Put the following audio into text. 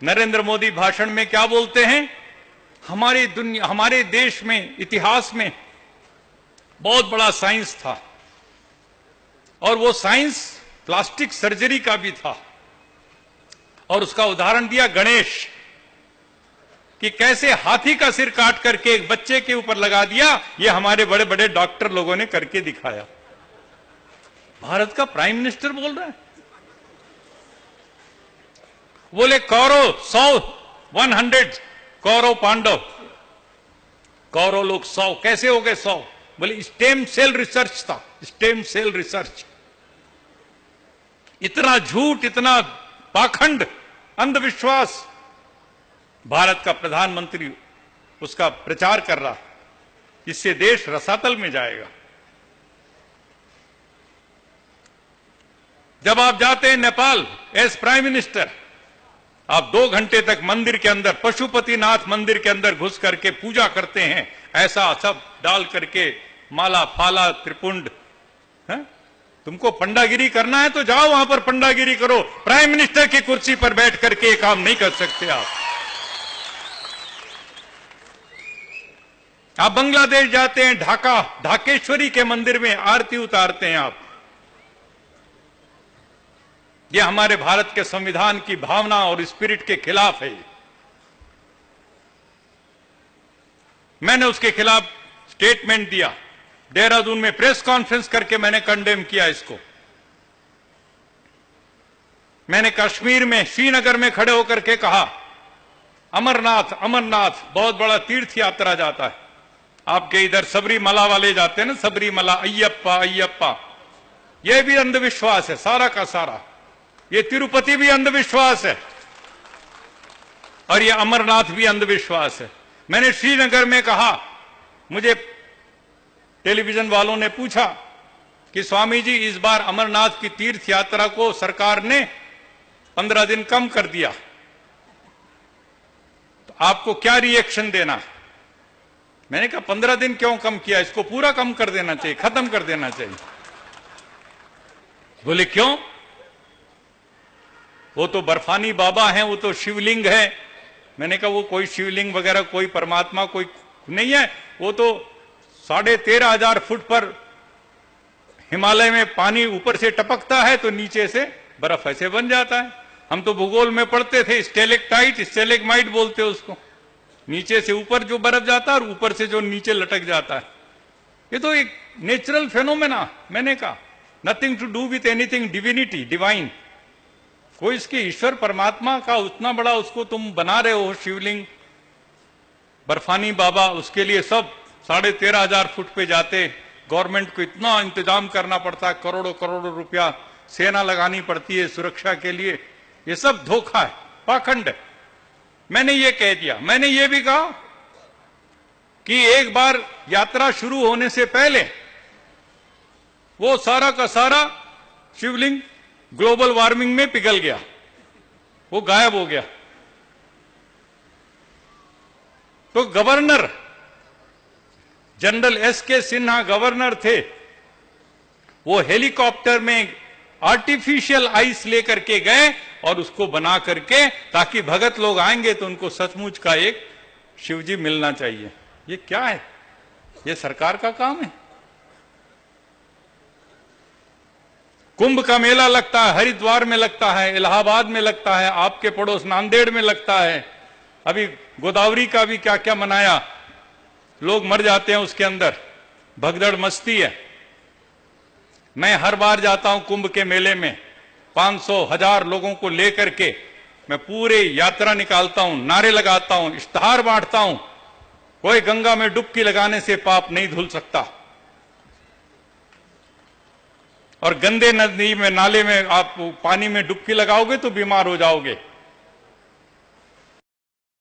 नरेंद्र मोदी भाषण में क्या बोलते हैं? हमारे देश में, इतिहास में बहुत बड़ा साइंस था, और वो साइंस प्लास्टिक सर्जरी का भी था। और उसका उदाहरण दिया गणेश, कि कैसे हाथी का सिर काट करके एक बच्चे के ऊपर लगा दिया, ये हमारे बड़े बड़े डॉक्टर लोगों ने करके दिखाया। भारत का प्राइम मिनिस्टर बोल रहा है। बोले कौरव 100 कौरव पांडव, कौरव लोग 100 कैसे हो गए 100? बोले स्टेम सेल रिसर्च था, स्टेम सेल रिसर्च। इतना झूठ, इतना पाखंड, अंधविश्वास भारत का प्रधानमंत्री उसका प्रचार कर रहा, इससे देश रसातल में जाएगा। जब आप जाते हैं नेपाल एज प्राइम मिनिस्टर, आप 2 घंटे तक मंदिर के अंदर, पशुपतिनाथ मंदिर के अंदर घुस करके पूजा करते हैं, ऐसा सब डाल करके, माला फाला त्रिपुंड। तुमको पंडागिरी करना है तो जाओ वहां पर पंडागिरी करो, प्राइम मिनिस्टर की कुर्सी पर बैठ करके ये काम नहीं कर सकते आप बांग्लादेश जाते हैं, ढाकेश्वरी के मंदिर में आरती उतारते हैं आप। ये हमारे भारत के संविधान की भावना और स्पिरिट के खिलाफ है। मैंने उसके खिलाफ स्टेटमेंट दिया, देहरादून में प्रेस कॉन्फ्रेंस करके मैंने कंडेम किया इसको। मैंने कश्मीर में, श्रीनगर में खड़े होकर के कहा, अमरनाथ अमरनाथ बहुत बड़ा तीर्थ यात्रा जाता है। आपके इधर सबरीमला वाले जाते हैं ना, सबरीमला, अय्यप्पा अय्यप्पा, यह भी अंधविश्वास है सारा का सारा। ये तिरुपति भी अंधविश्वास है और ये अमरनाथ भी अंधविश्वास है। मैंने श्रीनगर में कहा, मुझे टेलीविजन वालों ने पूछा कि स्वामी जी इस बार अमरनाथ की तीर्थ यात्रा को सरकार ने 15 दिन कम कर दिया, तो आपको क्या रिएक्शन देना? मैंने कहा 15 दिन क्यों कम किया, इसको पूरा कम कर देना चाहिए, खत्म कर देना चाहिए। बोले क्यों? वो तो बर्फानी बाबा हैं, वो तो शिवलिंग है। मैंने कहा वो कोई शिवलिंग वगैरह, कोई परमात्मा कोई नहीं है, वो तो 13,500 फुट पर हिमालय में पानी ऊपर से टपकता है तो नीचे से बर्फ ऐसे बन जाता है। हम तो भूगोल में पढ़ते थे, स्टेलेक्टाइट स्टेलेग्माइट बोलते उसको, नीचे से ऊपर जो बर्फ जाता है और ऊपर से जो नीचे लटक जाता है। ये तो एक नेचुरल फेनोमेना। मैंने कहा nothing to do with anything divinity divine. कोई इसके ईश्वर परमात्मा का उतना बड़ा उसको तुम बना रहे हो शिवलिंग, बर्फानी बाबा, उसके लिए सब 13,500 फुट पे जाते। गवर्नमेंट को इतना इंतजाम करना पड़ता है, करोड़ों करोड़ों रुपया सेना लगानी पड़ती है सुरक्षा के लिए। ये सब धोखा है, पाखंड है। मैंने ये कह दिया। मैंने ये भी कहा कि एक बार यात्रा शुरू होने से पहले वो सारा का सारा शिवलिंग ग्लोबल वार्मिंग में पिघल गया, वो गायब हो गया। तो governor general SK. Sinha governor थे, वो हेलीकॉप्टर में आर्टिफिशियल आइस लेकर के गए और उसको बना करके, ताकि भगत लोग आएंगे तो उनको सचमुच का एक शिवजी मिलना चाहिए। ये क्या है? ये सरकार का काम है। कुंभ का मेला लगता है, हरिद्वार में लगता है, इलाहाबाद में लगता है, आपके पड़ोस नांदेड़ में लगता है। अभी गोदावरी का भी क्या क्या मनाया, लोग मर जाते हैं उसके अंदर, भगदड़ मस्ती है। मैं हर बार जाता हूं कुंभ के मेले में, 500 1000 लोगों को लेकर के मैं पूरे यात्रा निकालता हूं, नारे लगाता हूं, इश्तहार बांटता हूं, कोई गंगा में डुबकी लगाने से पाप नहीं धुल सकता। और गंदे नदी में, नाले में आप पानी में डुबकी लगाओगे तो बीमार हो जाओगे।